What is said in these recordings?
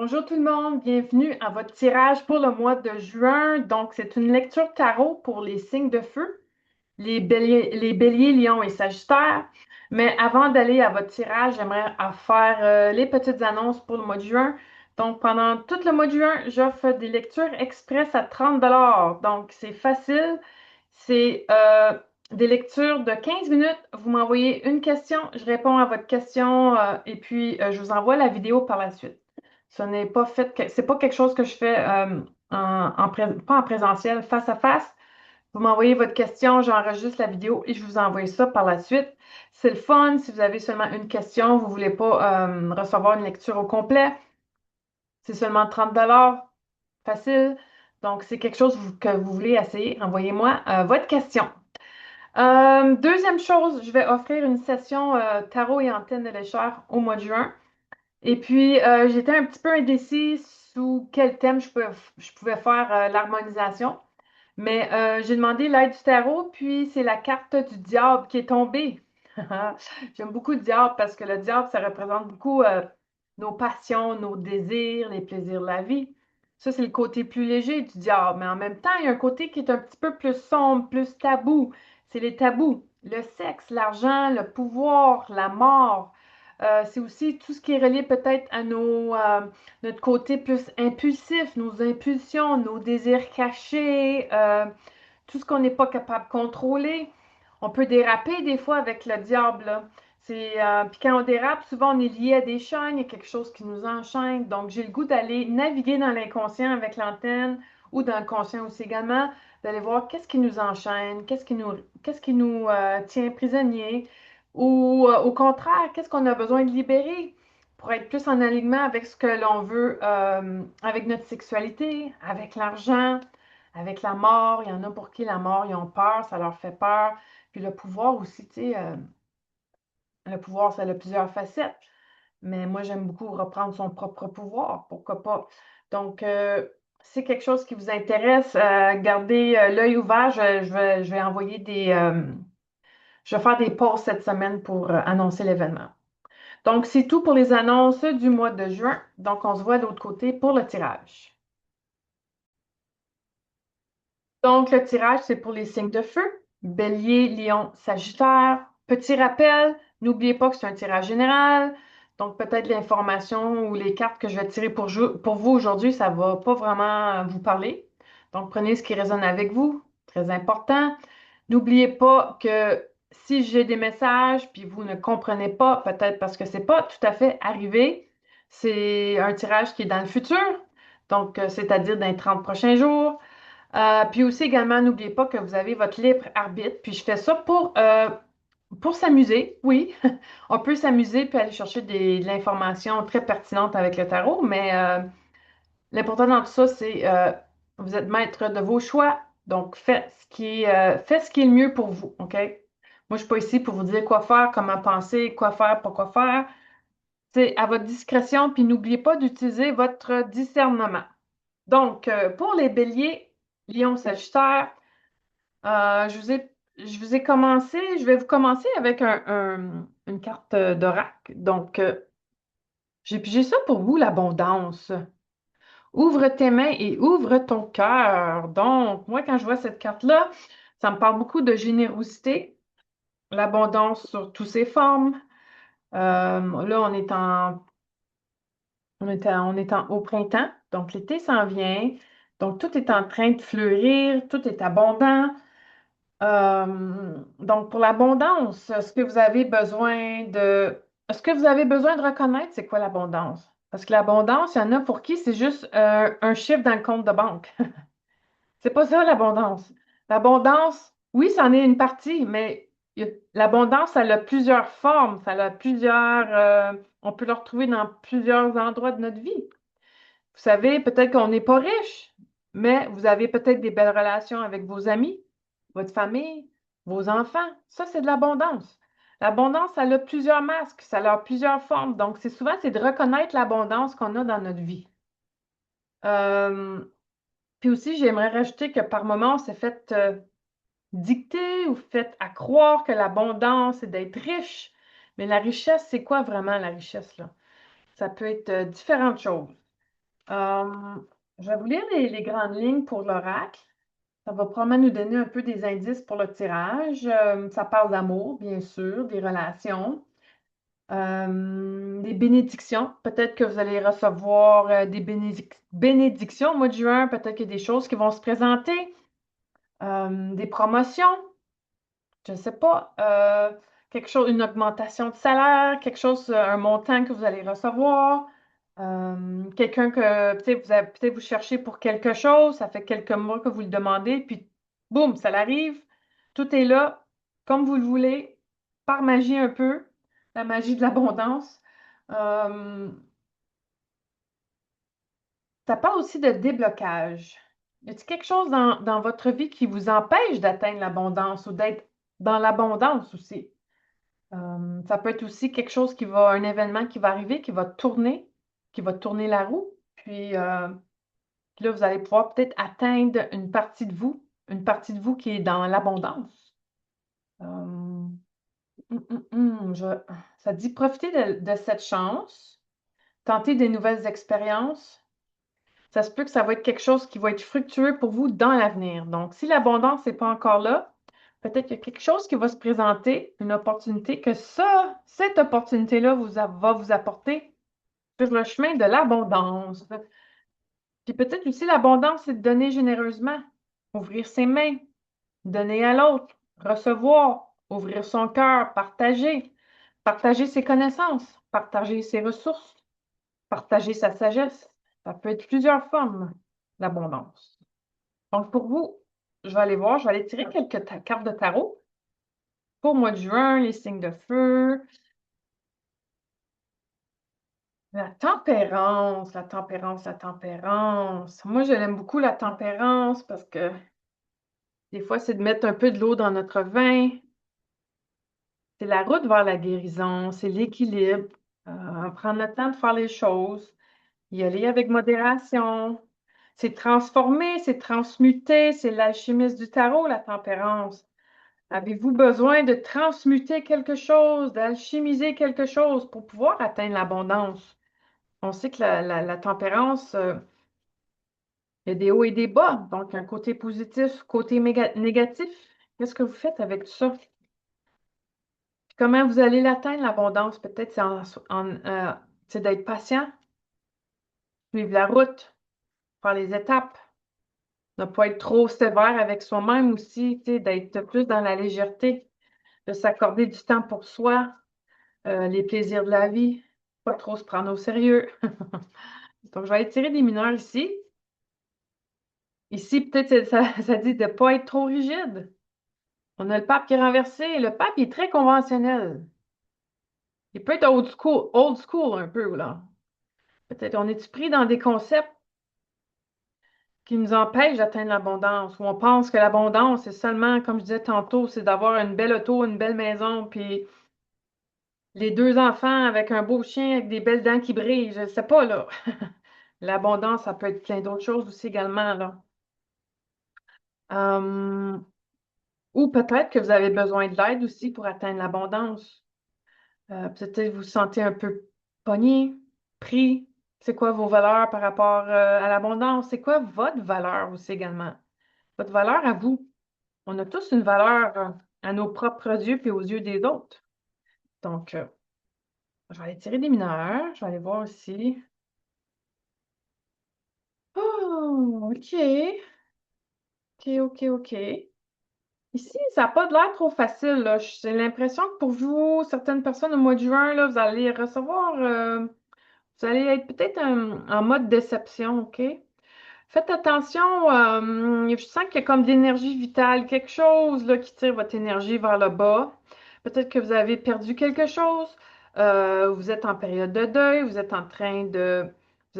Bonjour tout le monde, bienvenue à votre tirage pour le mois de juin. Donc, c'est une lecture tarot pour les signes de feu, les béliers, lions et sagittaires. Mais avant d'aller à votre tirage, j'aimerais faire les petites annonces pour le mois de juin. Donc, pendant tout le mois de juin, j'offre des lectures express à 30 $. Donc, c'est facile. C'est des lectures de 15 minutes. Vous m'envoyez une question, je réponds à votre question et puis je vous envoie la vidéo par la suite. Ce n'est pas fait, c'est pas quelque chose que je fais pas en présentiel, face à face. Vous m'envoyez votre question, j'enregistre la vidéo et je vous envoie ça par la suite. C'est le fun. Si vous avez seulement une question, vous ne voulez pas recevoir une lecture au complet, c'est seulement 30 $. Facile. Donc, c'est quelque chose que vous voulez essayer. Envoyez-moi votre question. Deuxième chose, je vais offrir une session tarot et antenne de l'échelle au mois de juin. Et puis, j'étais un petit peu indécise sous quel thème je pouvais faire l'harmonisation. Mais j'ai demandé l'aide du tarot, puis c'est la carte du diable qui est tombée. J'aime beaucoup le diable parce que le diable, ça représente beaucoup nos passions, nos désirs, les plaisirs de la vie. Ça, c'est le côté plus léger du diable. Mais en même temps, il y a un côté qui est un petit peu plus sombre, plus tabou. C'est les tabous. Le sexe, l'argent, le pouvoir, la mort. C'est aussi tout ce qui est relié peut-être à notre côté plus impulsif, nos impulsions, nos désirs cachés, tout ce qu'on n'est pas capable de contrôler. On peut déraper des fois avec le diable, là. Puis quand on dérape, souvent on est lié à des chaînes, il y a quelque chose qui nous enchaîne. Donc j'ai le goût d'aller naviguer dans l'inconscient avec l'antenne ou dans le conscient aussi également, d'aller voir qu'est-ce qui nous enchaîne, qu'est-ce qui nous tient prisonniers, ou au contraire, qu'est-ce qu'on a besoin de libérer pour être plus en alignement avec ce que l'on veut, avec notre sexualité, avec l'argent, avec la mort. Il y en a pour qui la mort, ils ont peur, ça leur fait peur. Puis le pouvoir aussi, tu sais, le pouvoir, ça a plusieurs facettes. Mais moi, j'aime beaucoup reprendre son propre pouvoir, pourquoi pas. Donc, si c'est quelque chose qui vous intéresse, gardez l'œil ouvert. Je vais envoyer je vais faire des pauses cette semaine pour annoncer l'événement. Donc, c'est tout pour les annonces du mois de juin. Donc, on se voit de l'autre côté pour le tirage. Donc, le tirage, c'est pour les signes de feu, Bélier, Lion, Sagittaire. Petit rappel, n'oubliez pas que c'est un tirage général. Donc, peut-être l'information ou les cartes que je vais tirer pour vous aujourd'hui, ça ne va pas vraiment vous parler. Donc, prenez ce qui résonne avec vous. Très important. N'oubliez pas que si j'ai des messages puis vous ne comprenez pas, peut-être parce que c'est pas tout à fait arrivé, c'est un tirage qui est dans le futur. Donc, c'est-à-dire dans les 30 prochains jours. Puis aussi également, n'oubliez pas que vous avez votre libre arbitre. Puis je fais ça pour s'amuser, oui. On peut s'amuser puis aller chercher de l'information très pertinente avec le tarot, mais l'important dans tout ça, c'est vous êtes maître de vos choix. Donc, faites ce qui est le mieux pour vous, OK? Moi, je ne suis pas ici pour vous dire quoi faire, comment penser, quoi faire, pas quoi faire. C'est à votre discrétion, puis n'oubliez pas d'utiliser votre discernement. Donc, pour les béliers, Lion, Sagittaire, je vous ai commencé, je vais vous commencer avec une carte d'oracle. Donc, j'ai pigé ça pour vous, l'abondance. Ouvre tes mains et ouvre ton cœur. Donc, moi, quand je vois cette carte-là, ça me parle beaucoup de générosité, l'abondance sur toutes ses formes. Là, on est au printemps, donc l'été s'en vient. Donc, tout est en train de fleurir, tout est abondant. Donc, pour l'abondance, est-ce que vous avez besoin de reconnaître c'est quoi l'abondance? Parce que l'abondance, il y en a pour qui c'est juste un chiffre dans le compte de banque. C'est pas ça l'abondance. L'abondance, oui, c'en est une partie, mais l'abondance, ça a plusieurs formes, on peut le retrouver dans plusieurs endroits de notre vie. Vous savez, peut-être qu'on n'est pas riche, mais vous avez peut-être des belles relations avec vos amis, votre famille, vos enfants. Ça, c'est de l'abondance. L'abondance, ça a plusieurs masques, ça a plusieurs formes. Donc, c'est de reconnaître l'abondance qu'on a dans notre vie. Euh, Puis aussi, j'aimerais rajouter que par moments, on s'est fait dicter ou fait à croire que l'abondance, c'est d'être riche. Mais la richesse, c'est quoi vraiment la richesse, là? Ça peut être différentes choses. Euh, je vais vous lire les grandes lignes pour l'oracle. Ça va probablement nous donner un peu des indices pour le tirage. Ça parle d'amour, bien sûr, des relations, des bénédictions. Peut-être que vous allez recevoir des bénédictions au mois de juin. Peut-être qu'il y a des choses qui vont se présenter. Des promotions, je ne sais pas. Quelque chose, une augmentation de salaire, quelque chose, un montant que vous allez recevoir. Quelqu'un que peut-être vous cherchez pour quelque chose, ça fait quelques mois que vous le demandez, puis boum, ça l'arrive. Tout est là, comme vous le voulez, par magie un peu, la magie de l'abondance. Euh, Ça parle aussi de déblocage. Y a-t-il quelque chose dans votre vie qui vous empêche d'atteindre l'abondance ou d'être dans l'abondance aussi? Ça peut être aussi quelque chose un événement qui va arriver, qui va tourner la roue. Puis là, vous allez pouvoir peut-être atteindre une partie de vous qui est dans l'abondance. Euh, Ça dit profiter de cette chance, tenter des nouvelles expériences. Ça se peut que ça va être quelque chose qui va être fructueux pour vous dans l'avenir. Donc, si l'abondance n'est pas encore là, peut-être qu'il y a quelque chose qui va se présenter, une opportunité, que cette opportunité-là va vous apporter sur le chemin de l'abondance. Puis peut-être aussi l'abondance, c'est de donner généreusement, ouvrir ses mains, donner à l'autre, recevoir, ouvrir son cœur, partager ses connaissances, partager ses ressources, partager sa sagesse. Ça peut être plusieurs formes d'abondance. Donc, pour vous, je vais aller voir, je vais aller tirer quelques cartes de tarot pour le mois de juin, les signes de feu, la tempérance, la tempérance, la tempérance. Moi, je l'aime beaucoup, la tempérance, parce que des fois, c'est de mettre un peu de l'eau dans notre vin. C'est la route vers la guérison, c'est l'équilibre, prendre le temps de faire les choses, y aller avec modération. C'est transformer, c'est transmuter, c'est l'alchimiste du tarot, la tempérance. Avez-vous besoin de transmuter quelque chose, d'alchimiser quelque chose pour pouvoir atteindre l'abondance? On sait que la tempérance, il y a des hauts et des bas, donc un côté positif, côté négatif. Qu'est-ce que vous faites avec tout ça? Comment vous allez l'atteindre, l'abondance? Peut-être c'est d'être patient, suivre la route, faire les étapes, ne pas être trop sévère avec soi-même aussi, tu sais, d'être plus dans la légèreté, de s'accorder du temps pour soi, les plaisirs de la vie, pas trop se prendre au sérieux. Donc, je vais aller tirer des mineurs ici. Ici, peut-être ça dit de ne pas être trop rigide. On a le pape qui est renversé. Le pape, il est très conventionnel. Il peut être old school un peu, là. Peut-être on est pris dans des concepts qui nous empêchent d'atteindre l'abondance, où on pense que l'abondance, c'est seulement, comme je disais tantôt, c'est d'avoir une belle auto, une belle maison, puis les deux enfants avec un beau chien, avec des belles dents qui brillent. Je ne sais pas, là. L'abondance, ça peut être plein d'autres choses aussi également, là. Euh, ou peut-être que vous avez besoin de l'aide aussi pour atteindre l'abondance. Peut-être que vous vous sentez un peu pogné, pris. C'est quoi vos valeurs par rapport à l'abondance? C'est quoi votre valeur aussi également? Votre valeur à vous. On a tous une valeur à nos propres yeux puis aux yeux des autres. Donc, je vais aller tirer des mineurs. Je vais aller voir aussi. Oh, OK. OK, OK, OK. Ici, ça n'a pas de l'air trop facile, là. J'ai l'impression que pour vous, certaines personnes au mois de juin, là, vous allez recevoir, vous allez être peut-être en mode déception, OK? Faites attention, je sens qu'il y a comme de l'énergie vitale, quelque chose là, qui tire votre énergie vers le bas. Peut-être que vous avez perdu quelque chose, vous êtes en période de deuil, vous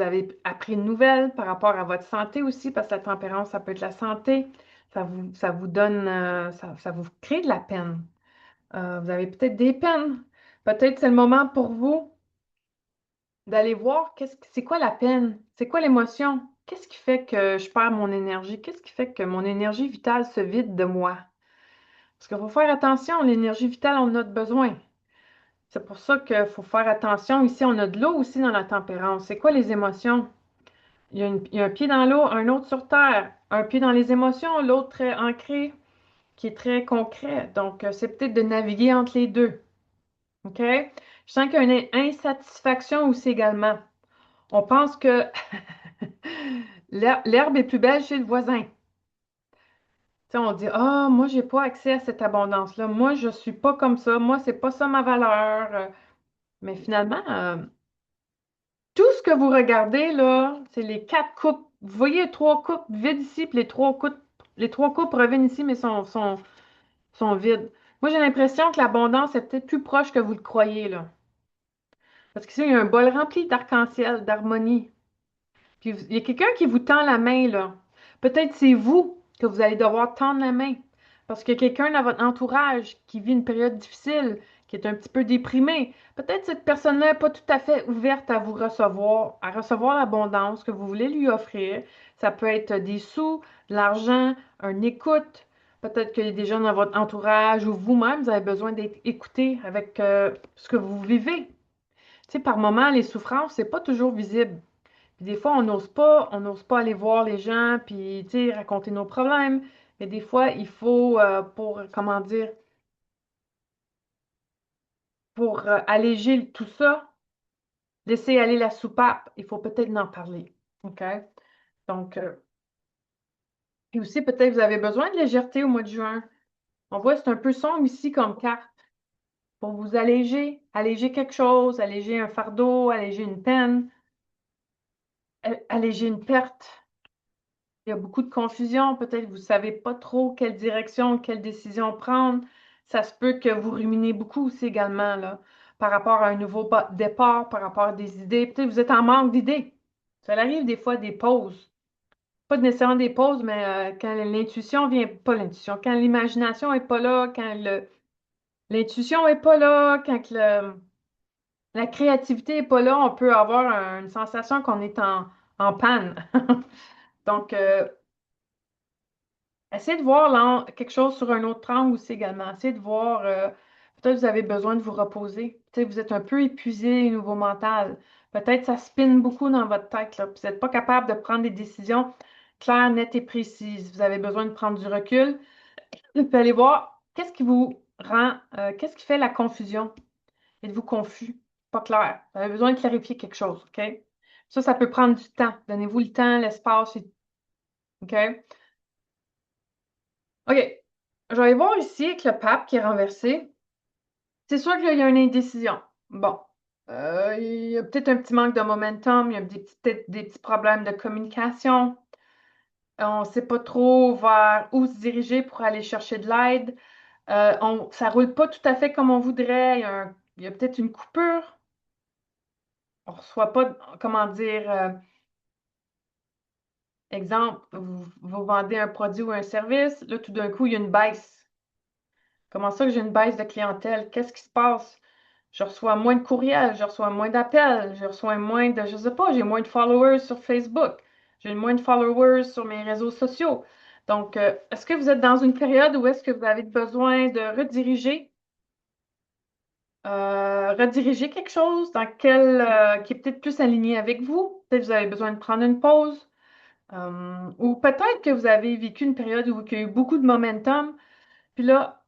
avez appris une nouvelle par rapport à votre santé aussi, parce que la tempérance, ça peut être la santé. Ça vous donne, ça vous crée de la peine. Vous avez peut-être des peines. Peut-être c'est le moment pour vous d'aller voir c'est quoi la peine, c'est quoi l'émotion, qu'est-ce qui fait que je perds mon énergie, qu'est-ce qui fait que mon énergie vitale se vide de moi. Parce qu'il faut faire attention, l'énergie vitale, on en a besoin. C'est pour ça qu'il faut faire attention. Ici, on a de l'eau aussi dans la tempérance. C'est quoi les émotions? il y a un pied dans l'eau, un autre sur terre, un pied dans les émotions, l'autre très ancré, qui est très concret. Donc, c'est peut-être de naviguer entre les deux. OK? Je sens qu'il y a une insatisfaction aussi également. On pense que l'herbe est plus belle chez le voisin. Tu sais, on dit, ah, moi, j'ai pas accès à cette abondance-là. Moi, je suis pas comme ça. Moi, c'est pas ça ma valeur. Mais finalement, tout ce que vous regardez, là, c'est les quatre coupes. Vous voyez les trois coupes vides ici, puis les trois coupes reviennent ici, mais sont vides. Moi, j'ai l'impression que l'abondance est peut-être plus proche que vous le croyez, là. Parce qu'ici, il y a un bol rempli d'arc-en-ciel, d'harmonie. Puis il y a quelqu'un qui vous tend la main, là. Peut-être c'est vous que vous allez devoir tendre la main. Parce qu'il y a quelqu'un dans votre entourage qui vit une période difficile, qui est un petit peu déprimé. Peut-être cette personne-là n'est pas tout à fait ouverte à vous recevoir, à recevoir l'abondance que vous voulez lui offrir. Ça peut être des sous, de l'argent, une écoute. Peut-être qu'il y a des gens dans votre entourage ou vous-même, vous avez besoin d'être écouté avec ce que vous vivez. Tu sais, par moment, les souffrances, c'est pas toujours visible. Puis des fois, on n'ose pas aller voir les gens, puis, tu sais, raconter nos problèmes. Mais des fois, il faut, pour, comment dire, pour alléger tout ça, laisser aller la soupape, il faut peut-être en parler. OK? Donc, puis aussi, peut-être vous avez besoin de légèreté au mois de juin. On voit, c'est un peu sombre ici comme carte. Pour vous alléger, alléger quelque chose, alléger un fardeau, alléger une peine, alléger une perte. Il y a beaucoup de confusion. Peut-être que vous ne savez pas trop quelle direction, quelle décision prendre. Ça se peut que vous ruminez beaucoup aussi également, là, par rapport à un nouveau départ, par rapport à des idées. Peut-être que vous êtes en manque d'idées. Ça arrive des fois des pauses. Pas nécessairement des pauses, mais quand l'intuition vient, pas l'intuition, quand l'imagination est pas là, quand l'intuition est pas là, quand la créativité est pas là, on peut avoir une sensation qu'on est en panne. Donc, essayez de voir là, quelque chose sur un autre angle aussi également. Essayez de voir, peut-être vous avez besoin de vous reposer. Peut-être vous êtes un peu épuisé au niveau mental. Peut-être ça spinne beaucoup dans votre tête, là. Puis vous n'êtes pas capable de prendre des décisions claires, nettes et précises. Vous avez besoin de prendre du recul. Et puis aller voir qu'est-ce qui vous rend, qu'est-ce qui fait la confusion. Êtes-vous confus? Pas clair. Vous avez besoin de clarifier quelque chose, OK? Ça peut prendre du temps. Donnez-vous le temps, l'espace, OK? OK. Je vais aller voir ici avec le pape qui est renversé. C'est sûr qu'il y a une indécision. Bon. Il y a peut-être un petit manque de momentum, il y a peut-être des petits problèmes de communication. On ne sait pas trop vers où se diriger pour aller chercher de l'aide. Ça ne roule pas tout à fait comme on voudrait. Il y a peut-être une coupure. On ne reçoit pas, comment dire, exemple, vous vendez un produit ou un service, là, tout d'un coup, il y a une baisse. Comment ça que j'ai une baisse de clientèle? Qu'est-ce qui se passe? Je reçois moins de courriels, je reçois moins d'appels, je reçois moins de, je sais pas, j'ai moins de followers sur Facebook, j'ai moins de followers sur mes réseaux sociaux. Donc, est-ce que vous êtes dans une période où est-ce que vous avez besoin de rediriger quelque chose qui est peut-être plus aligné avec vous? Peut-être que vous avez besoin de prendre une pause. Ou peut-être que vous avez vécu une période où il y a eu beaucoup de momentum, puis là,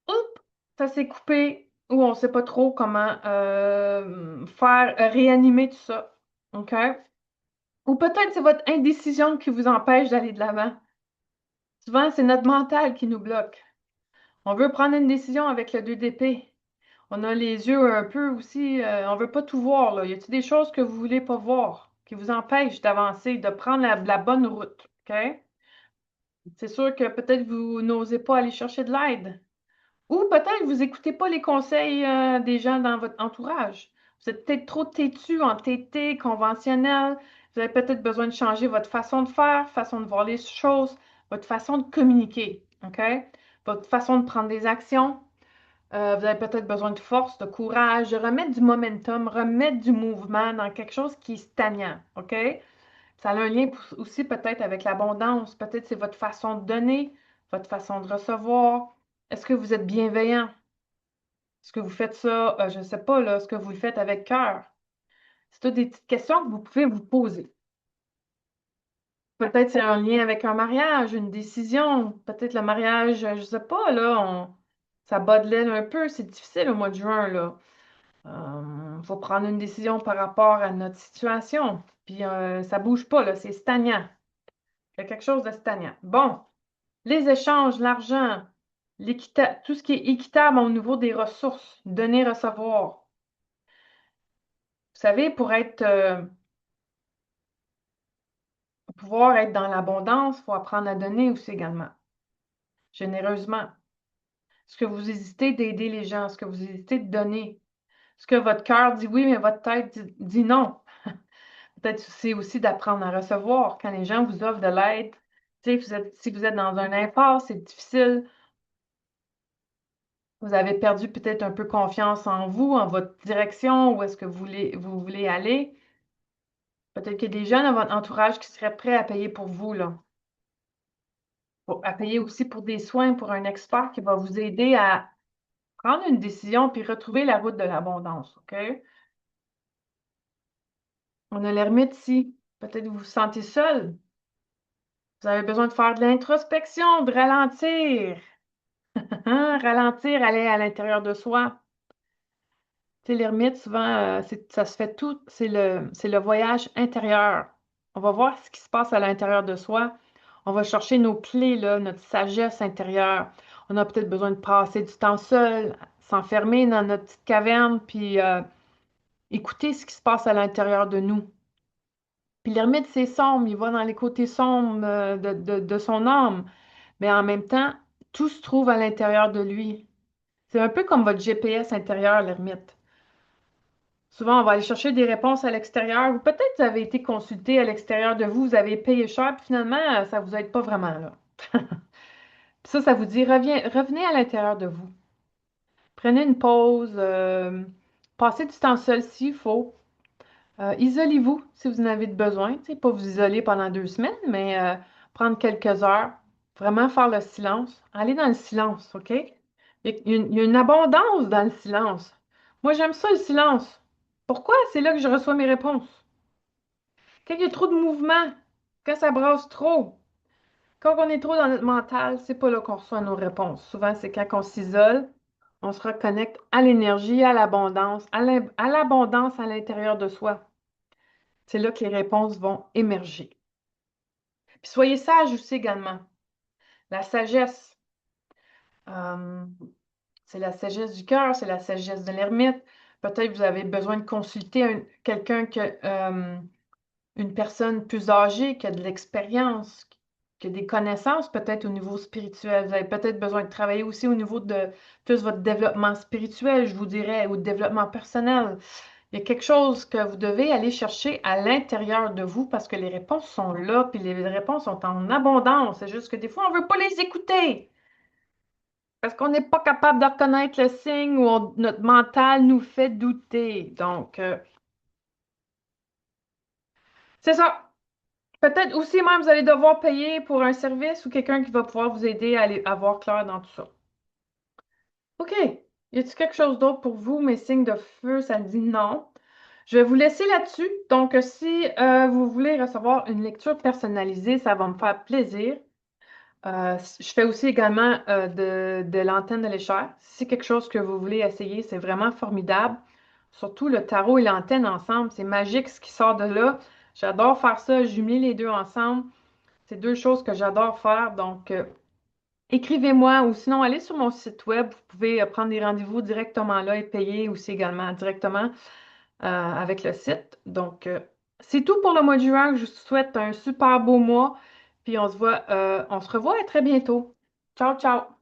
oups, ça s'est coupé ou on ne sait pas trop comment faire réanimer tout ça. OK? Ou peut-être c'est votre indécision qui vous empêche d'aller de l'avant. Souvent, c'est notre mental qui nous bloque. On veut prendre une décision avec le 2 d'épée. On a les yeux un peu aussi, on ne veut pas tout voir, là. Y a-t-il des choses que vous ne voulez pas voir, qui vous empêchent d'avancer, de prendre la bonne route? OK? C'est sûr que peut-être vous n'osez pas aller chercher de l'aide. Ou peut-être vous n'écoutez pas les conseils des gens dans votre entourage. Vous êtes peut-être trop têtu, entêté, conventionnel. Vous avez peut-être besoin de changer votre façon de faire, façon de voir les choses, votre façon de communiquer, OK? Votre façon de prendre des actions. Vous avez peut-être besoin de force, de courage, de remettre du momentum, remettre du mouvement dans quelque chose qui est stagnant, OK? Ça a un lien aussi peut-être avec l'abondance. Peut-être c'est votre façon de donner, votre façon de recevoir. Est-ce que vous êtes bienveillant? Est-ce que vous faites ça, je ne sais pas, là, est-ce que vous le faites avec cœur? C'est toutes des petites questions que vous pouvez vous poser. Peut-être c'est un lien avec un mariage, une décision. Peut-être le mariage, je sais pas, là, ça bat de l'aile un peu. C'est difficile au mois de juin, là. Faut prendre une décision par rapport à notre situation. Puis ça bouge pas, là, c'est stagnant. Il y a quelque chose de stagnant. Bon, les échanges, l'argent, tout ce qui est équitable au niveau des ressources, donner, recevoir. Vous savez, pour pouvoir être dans l'abondance, il faut apprendre à donner aussi également, généreusement. Est-ce que vous hésitez d'aider les gens? Est-ce que vous hésitez de donner? Est-ce que votre cœur dit oui, mais votre tête dit non? Peut-être c'est aussi d'apprendre à recevoir quand les gens vous offrent de l'aide. Tu sais, si vous êtes dans un impasse, c'est difficile. Vous avez perdu peut-être un peu confiance en vous, en votre direction, où est-ce que vous voulez aller. Peut-être qu'il y a des gens dans votre entourage qui seraient prêts à payer pour vous, là. À payer aussi pour des soins, pour un expert qui va vous aider à prendre une décision puis retrouver la route de l'abondance, OK? On a l'ermite ici. Peut-être que vous vous sentez seul. Vous avez besoin de faire de l'introspection, de ralentir. Hein? Ralentir, aller à l'intérieur de soi. Tu sais, l'ermite, souvent, ça se fait tout, c'est le voyage intérieur. On va voir ce qui se passe à l'intérieur de soi. On va chercher nos clés, là, notre sagesse intérieure. On a peut-être besoin de passer du temps seul, s'enfermer dans notre petite caverne, puis écouter ce qui se passe à l'intérieur de nous. Puis l'ermite, c'est sombre, il va dans les côtés sombres de son âme, mais en même temps, tout se trouve à l'intérieur de lui. C'est un peu comme votre GPS intérieur, l'ermite. Souvent, on va aller chercher des réponses à l'extérieur, ou peut-être que vous avez été consulté à l'extérieur de vous, vous avez payé cher, puis finalement, ça ne vous aide pas vraiment, là. Puis ça vous dit, revenez à l'intérieur de vous. Prenez une pause, passez du temps seul s'il faut. Isolez-vous si vous en avez besoin. Tu sais, pas vous isoler pendant 2 semaines, mais prendre quelques heures, vraiment faire le silence. Aller dans le silence, OK? Il y a une abondance dans le silence. Moi, j'aime ça, le silence. Pourquoi? C'est là que je reçois mes réponses. Quand il y a trop de mouvement, quand ça brasse trop, quand on est trop dans notre mental, c'est pas là qu'on reçoit nos réponses. Souvent, c'est quand on s'isole, on se reconnecte à l'énergie, à l'abondance, à l'abondance à l'intérieur de soi. C'est là que les réponses vont émerger. Puis soyez sages aussi également. La sagesse, euh, c'est la sagesse du cœur, c'est la sagesse de l'ermite. Peut-être que vous avez besoin de consulter quelqu'un une personne plus âgée qui a de l'expérience, qui a des connaissances peut-être au niveau spirituel. Vous avez peut-être besoin de travailler aussi au niveau de plus votre développement spirituel, je vous dirais, ou de développement personnel. Il y a quelque chose que vous devez aller chercher à l'intérieur de vous parce que les réponses sont là, puis les réponses sont en abondance. C'est juste que des fois, on ne veut pas les écouter parce qu'on n'est pas capable de reconnaître le signe ou notre mental nous fait douter. Donc, c'est ça. Peut-être aussi même vous allez devoir payer pour un service ou quelqu'un qui va pouvoir vous aider à voir clair dans tout ça. OK. Y a-t-il quelque chose d'autre pour vous? Mes signes de feu, ça me dit non. Je vais vous laisser là-dessus. Donc, si vous voulez recevoir une lecture personnalisée, ça va me faire plaisir. Je fais aussi également de l'antenne de l'échelle. Si c'est quelque chose que vous voulez essayer, c'est vraiment formidable. Surtout le tarot et l'antenne ensemble, c'est magique ce qui sort de là. J'adore faire ça, jumeler les deux ensemble. C'est deux choses que j'adore faire. Donc, écrivez-moi ou sinon, allez sur mon site web. Vous pouvez prendre des rendez-vous directement là et payer aussi également directement avec le site. Donc, c'est tout pour le mois de juin. Je vous souhaite un super beau mois. Puis on se revoit très bientôt. Ciao, ciao!